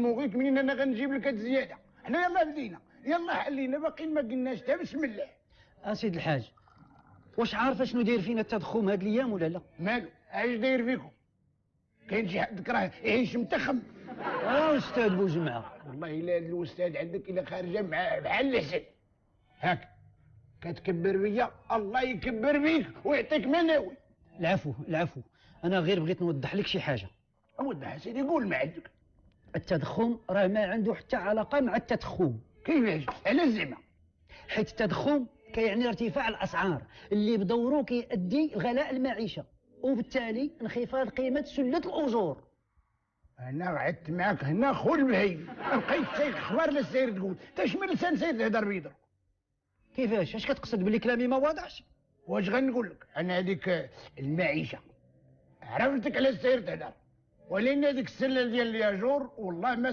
موغيك منين انا غنجيب لك هاد الزياده. حنا يلاه بدينا، يلاه حلينا، باقي ما قلناش حتى بسم الله. اسيد الحاج، واش عارف شنو داير فينا التضخم هاد الايام ولا لا؟ مالو؟ اش داير فيكم؟ كاين شي حد كراه يعيش متخم؟ استاذ بوجمعه، والله الا هاد الاستاذ عندك الا خارجه مع بحال الحسن هاك كتكبر بيا، الله يكبر بيك ويعطيك مناوي. العفو العفو، انا غير بغيت نوضح لك شي حاجه. وضح سيدي، قول ما عندك. التضخم راه ما عنده حتى علاقه مع التضخم. كيفاش؟ علاش زعما؟ حيت التضخم كيعني ارتفاع الاسعار اللي بدوره كيؤدي لغلاء المعيشه، وبالتالي انخفاض قيمه سله الاجور. انا قعدت معاك هنا خو البهيم، ما بقيت سايق اخبار لا ساير تقول، تا شمن لسان ساير تهدر بيضرب. كيفاش؟ اش كتقصد بلي كلامي ما واضحش؟ واش غنقول لك انا؟ هذيك المعيشه عرفتك علاش ساير تهدر، ولكن هذيك السله ديال الياجور والله ما